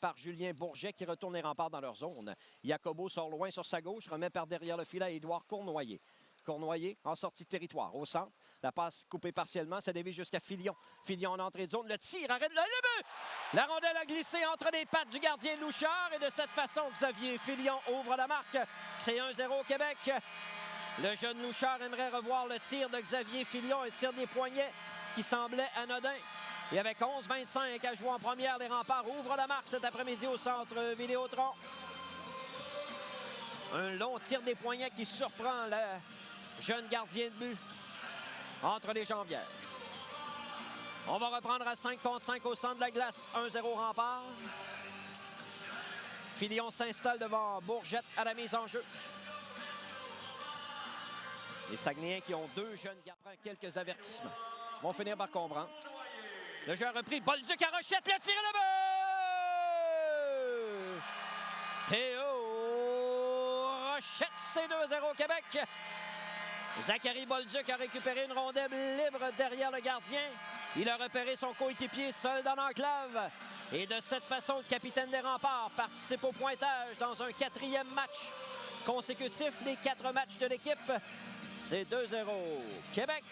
par Julien Bourget qui retourne les remparts dans leur zone. Jacobo sort loin sur sa gauche, remet par derrière le filet à Édouard Cournoyer. Cournoyer en sortie de territoire, au centre. La passe coupée partiellement, ça dévie jusqu'à Filion. Filion en entrée de zone, le tir, arrête le but! La rondelle a glissé entre les pattes du gardien Louchard et de cette façon, Xavier Filion ouvre la marque. C'est 1-0 Québec. Le jeune Louchard aimerait revoir le tir de Xavier Filion, un tir des poignets qui semblait anodin. Et avec 11-25 à jouer en première, les remparts ouvrent la marque cet après-midi au centre Vidéotron. Un long tir des poignets qui surprend le jeune gardien de but entre les jambières. On va reprendre à 5 contre 5 au centre de la glace. 1-0 rempart. Filion s'installe devant Bourgette à la mise en jeu. Les Saguenayens qui ont deux jeunes gardiens, quelques avertissements, vont finir par comprendre. Le jeu a repris. Bolduc à Rochette, le tir et le but! Théo Rochette, c'est 2-0 Québec. Zachary Bolduc a récupéré une rondelle libre derrière le gardien. Il a repéré son coéquipier seul dans l'enclave. Et de cette façon, le capitaine des remparts participe au pointage dans un 4e match consécutif. Les 4 matchs de l'équipe, c'est 2-0 Québec.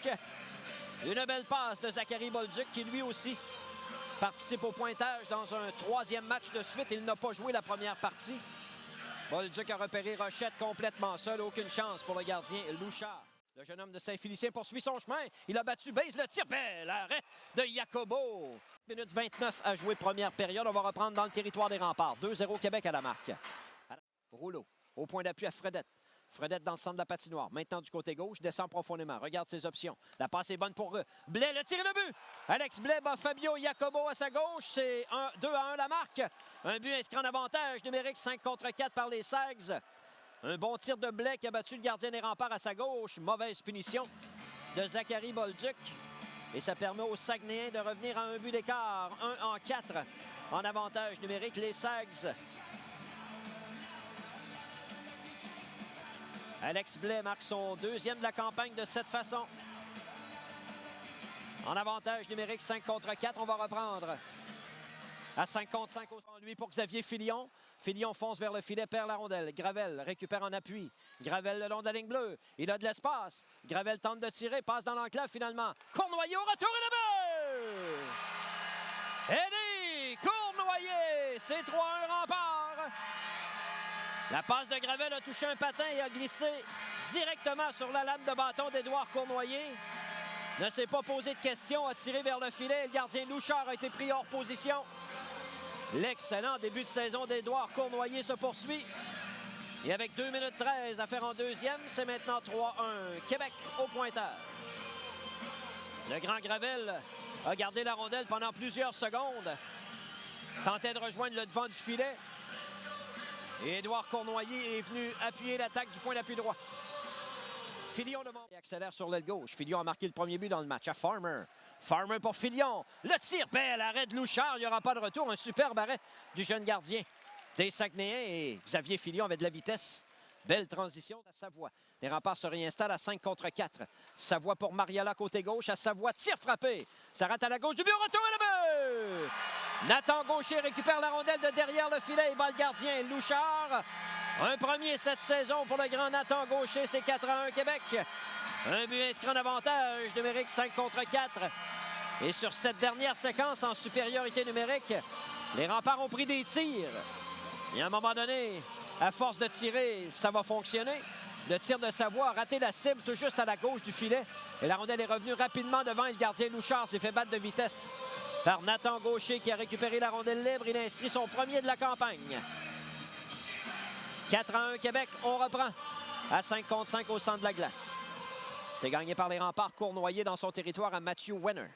Une belle passe de Zachary Bolduc qui lui aussi participe au pointage dans un 3e match de suite. Il n'a pas joué la première partie. Bolduc a repéré Rochette complètement seul. Aucune chance pour le gardien Louchard. Le jeune homme de Saint-Félicien poursuit son chemin. Il a battu base le tir. Bel arrêt de Jacobo. Minute 29 à jouer première période. On va reprendre dans le territoire des remparts. 2-0 Québec à la marque. Rouleau au point d'appui à Fredette. Fredette dans le centre de la patinoire. Maintenant du côté gauche, descend profondément. Regarde ses options. La passe est bonne pour Blais. Le tir et le but. Alex Blais bat Fabio Jacobo à sa gauche. C'est 2-1 la marque. Un but inscrit en avantage numérique 5 contre 4 par les Sags. Un bon tir de Blais qui a battu le gardien des remparts à sa gauche. Mauvaise punition de Zachary Bolduc. Et ça permet aux Saguenayens de revenir à un but d'écart. 1-4 en avantage numérique. Les Sags. Alex Blais marque son 2e de la campagne de cette façon. En avantage numérique 5 contre 4. On va reprendre à 5 contre 5 au centre, lui pour Xavier Filion. Filion fonce vers le filet, perd la rondelle. Gravel récupère en appui. Gravel le long de la ligne bleue. Il a de l'espace. Gravel tente de tirer, passe dans l'enclave finalement. Cournoyer au retour et le but! Eddie Cournoyer, c'est 3-1 rempart. La passe de Gravel a touché un patin et a glissé directement sur la lame de bâton d'Édouard Cournoyer. Ne s'est pas posé de questions, a tiré vers le filet. Le gardien Louchard a été pris hors position. L'excellent début de saison d'Édouard Cournoyer se poursuit. Et avec 2 minutes 13 à faire en 2e, c'est maintenant 3-1. Québec au pointage. Le grand Gravel a gardé la rondelle pendant plusieurs secondes. Tentait de rejoindre le devant du filet. Et Édouard Cournoyer est venu appuyer l'attaque du point d'appui droit. Filion de Mont et accélère sur l'aile gauche. Filion a marqué le premier but dans le match à Farmer. Farmer pour Filion. Le tir, bel arrêt de Louchard. Il n'y aura pas de retour. Un superbe arrêt du jeune gardien des Saguenayens. Et Xavier Filion avait de la vitesse. Belle transition à Savoie. Les remparts se réinstallent à 5 contre 4. Savoie pour Mariala côté gauche. À Savoie, tir frappé. Ça rate à la gauche du but. Retour et le but! Nathan Gaucher récupère la rondelle de derrière le filet et bat le gardien Louchard. Un premier cette saison pour le grand Nathan Gaucher. C'est 4-1 Québec. Un but inscrit en avantage numérique 5 contre 4. Et sur cette dernière séquence en supériorité numérique, les remparts ont pris des tirs. Et à un moment donné, à force de tirer, ça va fonctionner. Le tir de Savoie a raté la cible tout juste à la gauche du filet. Et la rondelle est revenue rapidement devant et le gardien Louchard s'est fait battre de vitesse par Nathan Gaucher qui a récupéré la rondelle libre. Il a inscrit son premier de la campagne. 4-1 Québec, on reprend à 5 contre 5 au centre de la glace. C'est gagné par les remparts Cournoyer dans son territoire à Matthew Wenner.